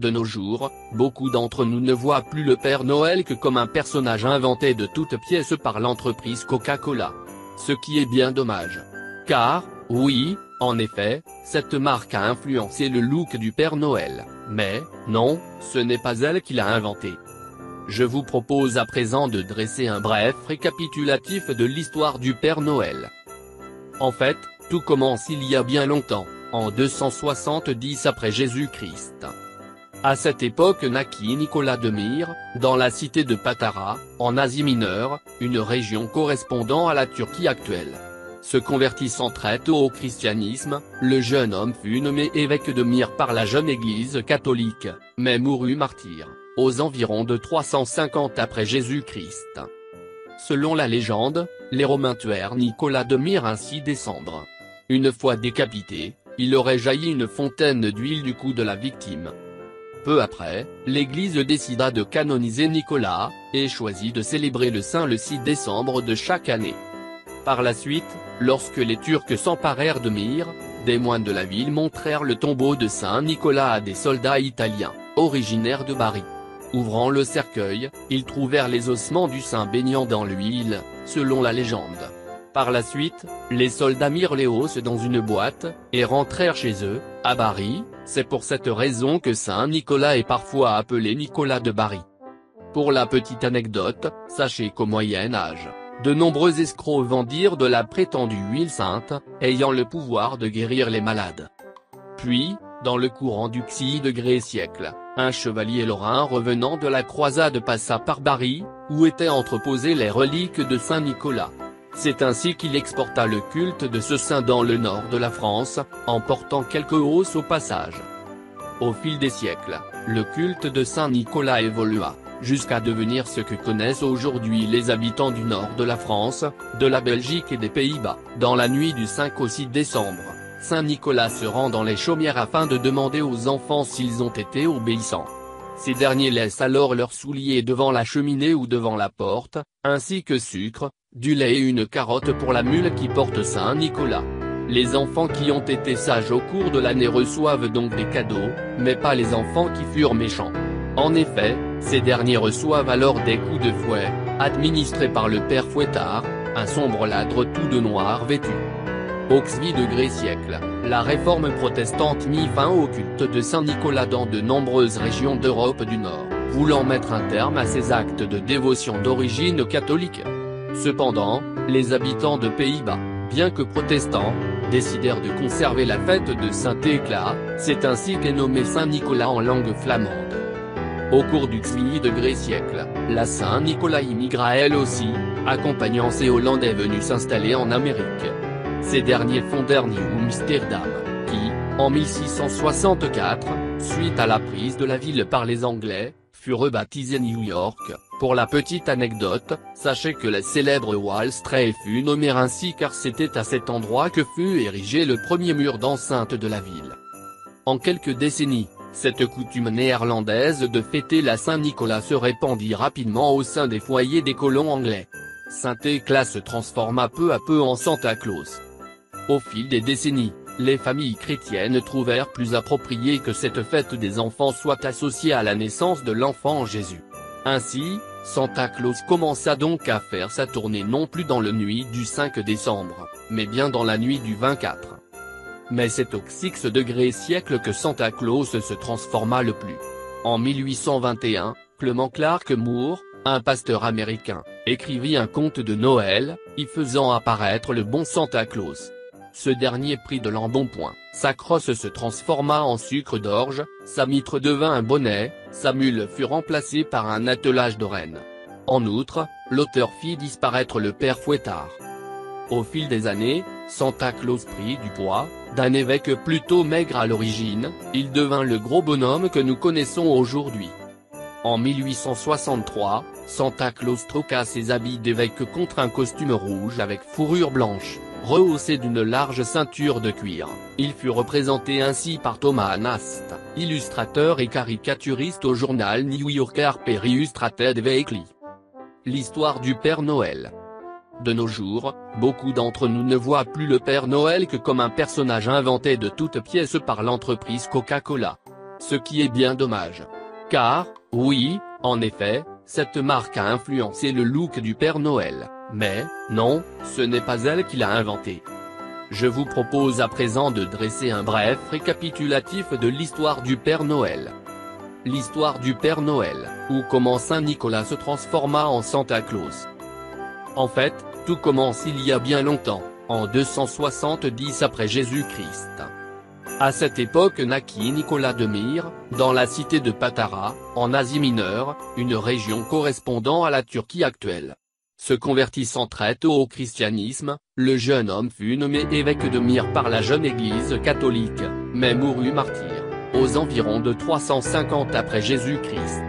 De nos jours, beaucoup d'entre nous ne voient plus le Père Noël que comme un personnage inventé de toutes pièces par l'entreprise Coca-Cola. Ce qui est bien dommage. Car, oui, en effet, cette marque a influencé le look du Père Noël, mais, non, ce n'est pas elle qui l'a inventé. Je vous propose à présent de dresser un bref récapitulatif de l'histoire du Père Noël. En fait, tout commence il y a bien longtemps, en 270 après Jésus-Christ. À cette époque naquit Nicolas de Myre, dans la cité de Patara, en Asie mineure, une région correspondant à la Turquie actuelle. Se convertissant très tôt au christianisme, le jeune homme fut nommé évêque de Myre par la jeune église catholique, mais mourut martyr, aux environs de 350 après Jésus-Christ. Selon la légende, les Romains tuèrent Nicolas de Myre un 6 décembre. Une fois décapité, il aurait jailli une fontaine d'huile du cou de la victime. Peu après, l'Église décida de canoniser Nicolas, et choisit de célébrer le saint le 6 décembre de chaque année. Par la suite, lorsque les Turcs s'emparèrent de Myre, des moines de la ville montrèrent le tombeau de Saint Nicolas à des soldats italiens, originaires de Bari. Ouvrant le cercueil, ils trouvèrent les ossements du saint baignant dans l'huile, selon la légende. Par la suite, les soldats mirent les os dans une boîte, et rentrèrent chez eux, à Bari. C'est pour cette raison que Saint Nicolas est parfois appelé Nicolas de Bari. Pour la petite anecdote, sachez qu'au Moyen-Âge, de nombreux escrocs vendirent de la prétendue huile sainte, ayant le pouvoir de guérir les malades. Puis, dans le courant du Xi siècle, un chevalier lorrain revenant de la croisade passa par Bari, où étaient entreposées les reliques de Saint Nicolas. C'est ainsi qu'il exporta le culte de ce saint dans le nord de la France, emportant quelques os au passage. Au fil des siècles, le culte de Saint Nicolas évolua, jusqu'à devenir ce que connaissent aujourd'hui les habitants du nord de la France, de la Belgique et des Pays-Bas. Dans la nuit du 5 au 6 décembre, Saint Nicolas se rend dans les chaumières afin de demander aux enfants s'ils ont été obéissants. Ces derniers laissent alors leurs souliers devant la cheminée ou devant la porte, ainsi que sucre, du lait et une carotte pour la mule qui porte Saint Nicolas. Les enfants qui ont été sages au cours de l'année reçoivent donc des cadeaux, mais pas les enfants qui furent méchants. En effet, ces derniers reçoivent alors des coups de fouet, administrés par le père Fouettard, un sombre ladre tout de noir vêtu. Au Xi siècle, la réforme protestante mit fin au culte de Saint Nicolas dans de nombreuses régions d'Europe du Nord, voulant mettre un terme à ces actes de dévotion d'origine catholique. Cependant, les habitants de Pays-Bas, bien que protestants, décidèrent de conserver la fête de Saint-Éclat, c'est ainsi qu'est nommé Saint Nicolas en langue flamande. Au cours du Xi siècle, la Saint Nicolas immigra elle aussi, accompagnant ces Hollandais venus s'installer en Amérique. Ces derniers fondèrent Nieuw Amsterdam, qui, en 1664, suite à la prise de la ville par les Anglais, fut rebaptisé New York. Pour la petite anecdote, sachez que la célèbre Wall Street fut nommée ainsi car c'était à cet endroit que fut érigé le premier mur d'enceinte de la ville. En quelques décennies, cette coutume néerlandaise de fêter la Saint-Nicolas se répandit rapidement au sein des foyers des colons anglais. Saint-Éclat se transforma peu à peu en Santa Claus. Au fil des décennies, les familles chrétiennes trouvèrent plus approprié que cette fête des enfants soit associée à la naissance de l'enfant Jésus. Ainsi, Santa Claus commença donc à faire sa tournée non plus dans la nuit du 5 décembre, mais bien dans la nuit du 24. Mais c'est au Xi siècle que Santa Claus se transforma le plus. En 1821, Clement Clark Moore, un pasteur américain, écrivit un conte de Noël, y faisant apparaître le bon Santa Claus. Ce dernier prit de l'embonpoint, sa crosse se transforma en sucre d'orge, sa mitre devint un bonnet, sa mule fut remplacée par un attelage de rennes. En outre, l'auteur fit disparaître le père Fouettard. Au fil des années, Santa Claus prit du poids, d'un évêque plutôt maigre à l'origine, il devint le gros bonhomme que nous connaissons aujourd'hui. En 1863, Santa Claus troqua ses habits d'évêque contre un costume rouge avec fourrure blanche, rehaussé d'une large ceinture de cuir. Il fut représenté ainsi par Thomas Nast, illustrateur et caricaturiste au journal New Yorker Harper Illustrated Weekly. L'histoire du Père Noël. De nos jours, beaucoup d'entre nous ne voient plus le Père Noël que comme un personnage inventé de toutes pièces par l'entreprise Coca-Cola. ce qui est bien dommage. Car, oui, en effet, cette marque a influencé le look du Père Noël, mais, non, ce n'est pas elle qui l'a inventé. Je vous propose à présent de dresser un bref récapitulatif de l'histoire du Père Noël. L'histoire du Père Noël, ou comment Saint Nicolas se transforma en Santa Claus. En fait, tout commence il y a bien longtemps, en 270 après Jésus-Christ. À cette époque naquit Nicolas de Myre, dans la cité de Patara, en Asie mineure, une région correspondant à la Turquie actuelle. Se convertissant très tôt au christianisme, le jeune homme fut nommé évêque de Myre par la jeune église catholique, mais mourut martyr, aux environs de 350 après Jésus-Christ.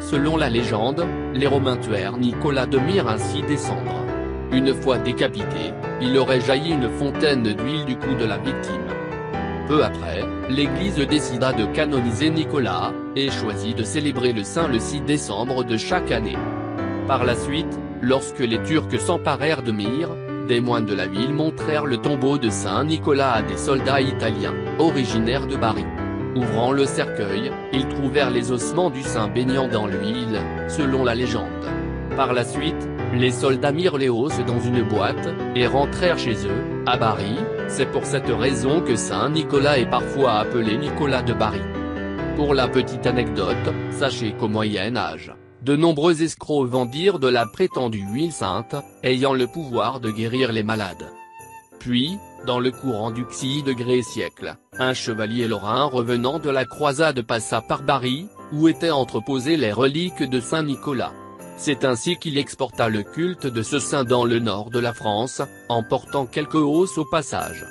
Selon la légende, les Romains tuèrent Nicolas de Myre ainsi décembre. Une fois décapité, il aurait jailli une fontaine d'huile du cou de la victime. Peu après, l'Église décida de canoniser Nicolas, et choisit de célébrer le saint le 6 décembre de chaque année. Par la suite, lorsque les Turcs s'emparèrent de Myre, des moines de la ville montrèrent le tombeau de Saint Nicolas à des soldats italiens, originaires de Bari. Ouvrant le cercueil, ils trouvèrent les ossements du saint baignant dans l'huile, selon la légende. Par la suite, les soldats mirent les os dans une boîte, et rentrèrent chez eux, à Bari. C'est pour cette raison que Saint Nicolas est parfois appelé Nicolas de Bari. Pour la petite anecdote, sachez qu'au Moyen Âge, de nombreux escrocs vendirent de la prétendue huile sainte, ayant le pouvoir de guérir les malades. Puis, dans le courant du Xi siècle, un chevalier lorrain revenant de la croisade passa par Bari, où étaient entreposées les reliques de Saint Nicolas. C'est ainsi qu'il exporta le culte de ce saint dans le nord de la France, emportant quelques os au passage.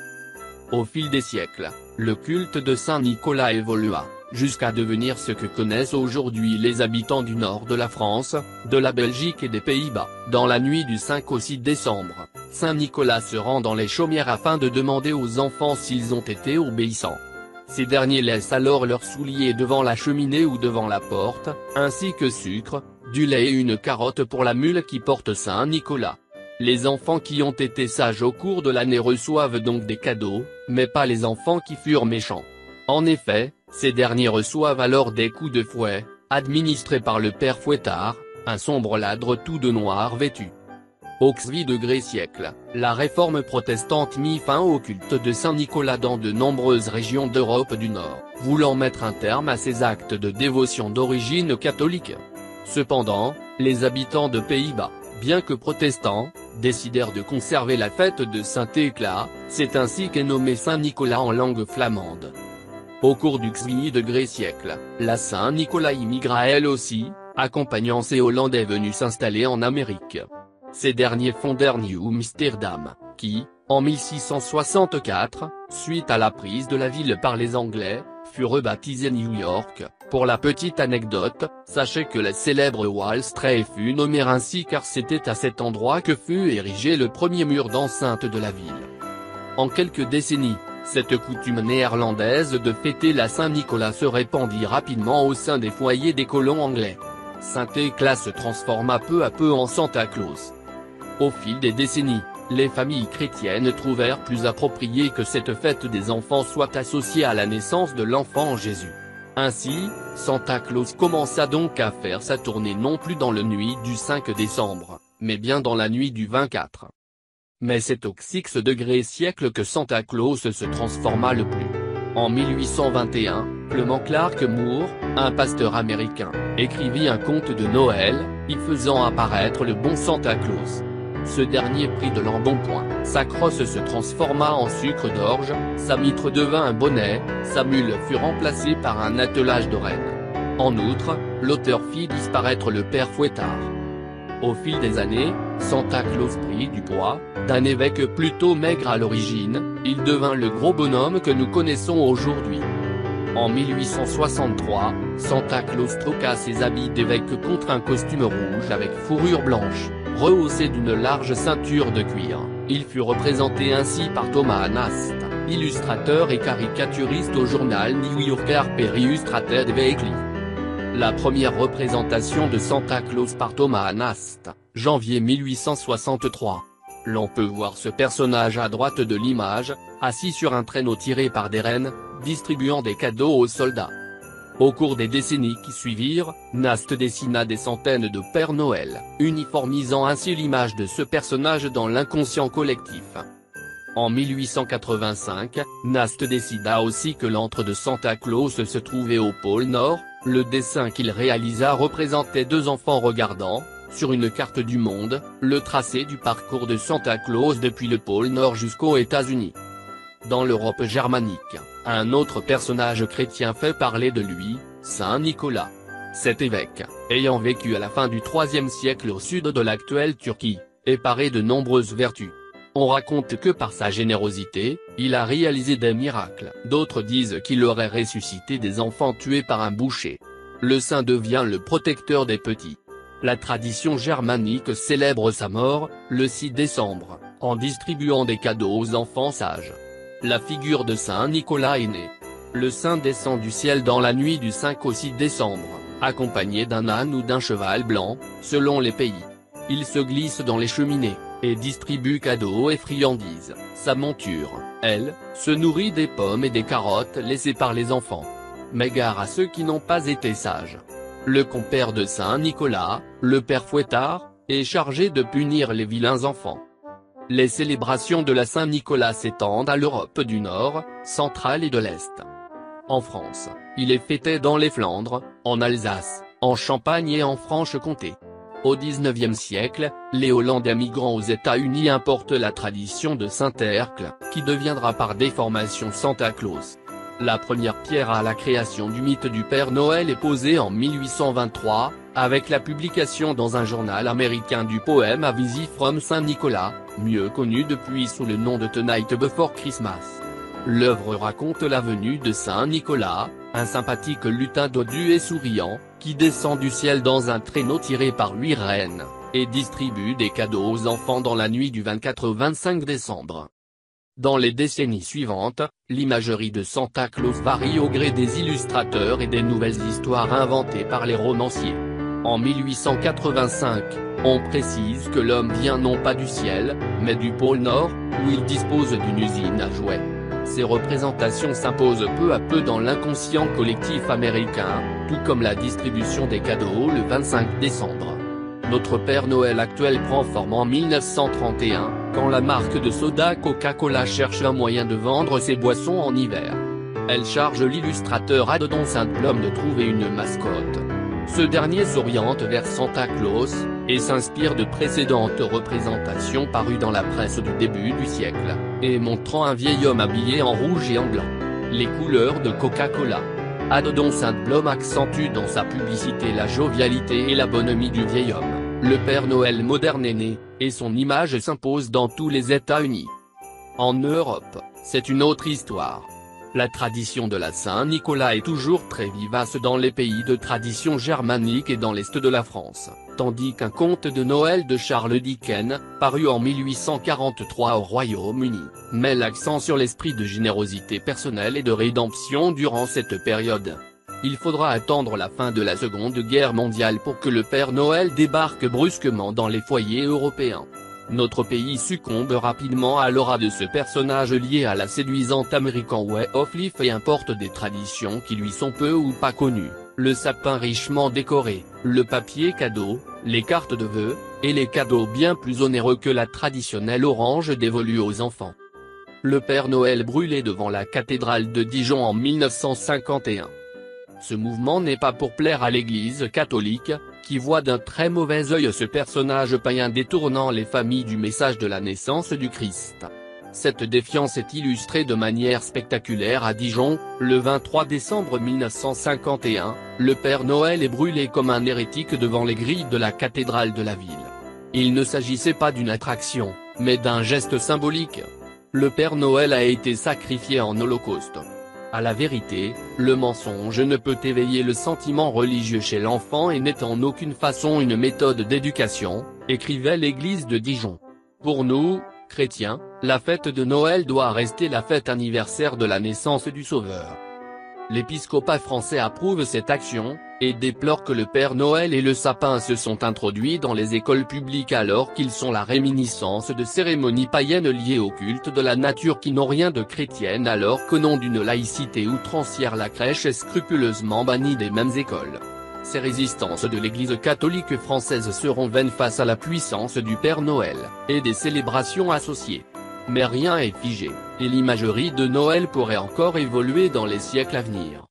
Au fil des siècles, le culte de Saint Nicolas évolua, jusqu'à devenir ce que connaissent aujourd'hui les habitants du nord de la France, de la Belgique et des Pays-Bas. Dans la nuit du 5 au 6 décembre, Saint Nicolas se rend dans les chaumières afin de demander aux enfants s'ils ont été obéissants. Ces derniers laissent alors leurs souliers devant la cheminée ou devant la porte, ainsi que sucre, du lait et une carotte pour la mule qui porte Saint Nicolas. Les enfants qui ont été sages au cours de l'année reçoivent donc des cadeaux, mais pas les enfants qui furent méchants. En effet, ces derniers reçoivent alors des coups de fouet, administrés par le père Fouettard, un sombre ladre tout de noir vêtu. Au XI siècle, la réforme protestante mit fin au culte de Saint Nicolas dans de nombreuses régions d'Europe du Nord, voulant mettre un terme à ces actes de dévotion d'origine catholique. Cependant, les habitants de Pays-Bas, bien que protestants, décidèrent de conserver la fête de Saint-Éclat, c'est ainsi qu'est nommé Saint Nicolas en langue flamande. Au cours du XI siècle, la Saint Nicolas immigra elle aussi, accompagnant ces Hollandais venus s'installer en Amérique. Ces derniers fondèrent New Amsterdam, qui, en 1664, suite à la prise de la ville par les Anglais, fut rebaptisé New York. Pour la petite anecdote, sachez que la célèbre Wall Street fut nommée ainsi car c'était à cet endroit que fut érigé le premier mur d'enceinte de la ville. En quelques décennies, cette coutume néerlandaise de fêter la Saint-Nicolas se répandit rapidement au sein des foyers des colons anglais. Saint-Éclat se transforma peu à peu en Santa Claus. Au fil des décennies, les familles chrétiennes trouvèrent plus approprié que cette fête des enfants soit associée à la naissance de l'enfant Jésus. Ainsi, Santa Claus commença donc à faire sa tournée non plus dans la nuit du 5 décembre, mais bien dans la nuit du 24. Mais c'est au XI siècle que Santa Claus se transforma le plus. En 1821, Clement Clarke Moore, un pasteur américain, écrivit un conte de Noël, y faisant apparaître le bon Santa Claus. Ce dernier prit de l'embonpoint, sa crosse se transforma en sucre d'orge, sa mitre devint un bonnet, sa mule fut remplacée par un attelage de rennes. En outre, l'auteur fit disparaître le père Fouettard. Au fil des années, Santa Claus prit du poids, d'un évêque plutôt maigre à l'origine, il devint le gros bonhomme que nous connaissons aujourd'hui. En 1863, Santa Claus troqua ses habits d'évêque contre un costume rouge avec fourrure blanche, rehaussé d'une large ceinture de cuir. Il fut représenté ainsi par Thomas Nast, illustrateur et caricaturiste au journal New Yorker Harper Illustrated Weekly. La première représentation de Santa Claus par Thomas Nast, janvier 1863. L'on peut voir ce personnage à droite de l'image, assis sur un traîneau tiré par des rennes, distribuant des cadeaux aux soldats. Au cours des décennies qui suivirent, Nast dessina des centaines de Pères Noël, uniformisant ainsi l'image de ce personnage dans l'inconscient collectif. En 1885, Nast décida aussi que l'antre de Santa Claus se trouvait au pôle Nord. Le dessin qu'il réalisa représentait deux enfants regardant, sur une carte du monde, le tracé du parcours de Santa Claus depuis le pôle Nord jusqu'aux États-Unis. Dans l'Europe germanique, un autre personnage chrétien fait parler de lui, Saint Nicolas. Cet évêque, ayant vécu à la fin du IIIe siècle au sud de l'actuelle Turquie, est paré de nombreuses vertus. On raconte que par sa générosité, il a réalisé des miracles. D'autres disent qu'il aurait ressuscité des enfants tués par un boucher. Le saint devient le protecteur des petits. La tradition germanique célèbre sa mort, le 6 décembre, en distribuant des cadeaux aux enfants sages. La figure de Saint Nicolas est née. Le saint descend du ciel dans la nuit du 5 au 6 décembre, accompagné d'un âne ou d'un cheval blanc, selon les pays. Il se glisse dans les cheminées, et distribue cadeaux et friandises. Sa monture, elle, se nourrit des pommes et des carottes laissées par les enfants. Mais gare à ceux qui n'ont pas été sages. Le compère de Saint Nicolas, le père Fouettard, est chargé de punir les vilains enfants. Les célébrations de la Saint-Nicolas s'étendent à l'Europe du Nord, centrale et de l'Est. En France, il est fêté dans les Flandres, en Alsace, en Champagne et en Franche-Comté. Au XIXe siècle, les Hollandais migrants aux États-Unis importent la tradition de Saint-Hercle, qui deviendra par déformation Santa Claus. La première pierre à la création du mythe du Père Noël est posée en 1823, avec la publication dans un journal américain du poème A Visit from Saint Nicolas, mieux connu depuis sous le nom de Tonight Before Christmas. L'œuvre raconte la venue de Saint Nicolas, un sympathique lutin dodu et souriant, qui descend du ciel dans un traîneau tiré par 8 rennes, et distribue des cadeaux aux enfants dans la nuit du 24 au 25 décembre. Dans les décennies suivantes, l'imagerie de Santa Claus varie au gré des illustrateurs et des nouvelles histoires inventées par les romanciers. En 1885, on précise que l'homme vient non pas du ciel, mais du pôle Nord, où il dispose d'une usine à jouets. Ces représentations s'imposent peu à peu dans l'inconscient collectif américain, tout comme la distribution des cadeaux le 25 décembre. Notre Père Noël actuel prend forme en 1931, quand la marque de soda Coca-Cola cherche un moyen de vendre ses boissons en hiver. Elle charge l'illustrateur Adodon Saint-Blom de trouver une mascotte. Ce dernier s'oriente vers Santa Claus, et s'inspire de précédentes représentations parues dans la presse du début du siècle, et montrant un vieil homme habillé en rouge et en blanc. Les couleurs de Coca-Cola. Adodon Saint-Blom accentue dans sa publicité la jovialité et la bonhomie du vieil homme. Le Père Noël moderne est né, et son image s'impose dans tous les États-Unis. En Europe, c'est une autre histoire. La tradition de la Saint-Nicolas est toujours très vivace dans les pays de tradition germanique et dans l'est de la France, tandis qu'un conte de Noël de Charles Dickens, paru en 1843 au Royaume-Uni, met l'accent sur l'esprit de générosité personnelle et de rédemption durant cette période. Il faudra attendre la fin de la Seconde Guerre mondiale pour que le Père Noël débarque brusquement dans les foyers européens. Notre pays succombe rapidement à l'aura de ce personnage lié à la séduisante American Way of Life et importe des traditions qui lui sont peu ou pas connues, le sapin richement décoré, le papier cadeau, les cartes de vœux, et les cadeaux bien plus onéreux que la traditionnelle orange dévolue aux enfants. Le Père Noël brûlé devant la cathédrale de Dijon en 1951. Ce mouvement n'est pas pour plaire à l'Église catholique, qui voit d'un très mauvais œil ce personnage païen détournant les familles du message de la naissance du Christ. Cette défiance est illustrée de manière spectaculaire à Dijon, le 23 décembre 1951, le Père Noël est brûlé comme un hérétique devant les grilles de la cathédrale de la ville. Il ne s'agissait pas d'une attraction, mais d'un geste symbolique. Le Père Noël a été sacrifié en holocauste. À la vérité, le mensonge ne peut éveiller le sentiment religieux chez l'enfant et n'est en aucune façon une méthode d'éducation, écrivait l'église de Dijon. Pour nous, chrétiens, la fête de Noël doit rester la fête anniversaire de la naissance du Sauveur. L'épiscopat français approuve cette action, et déplore que le Père Noël et le sapin se sont introduits dans les écoles publiques alors qu'ils sont la réminiscence de cérémonies païennes liées au culte de la nature qui n'ont rien de chrétienne alors qu'au nom d'une laïcité outrancière la crèche est scrupuleusement bannie des mêmes écoles. Ces résistances de l'Église catholique française seront vaines face à la puissance du Père Noël, et des célébrations associées. Mais rien est figé, et l'imagerie de Noël pourrait encore évoluer dans les siècles à venir.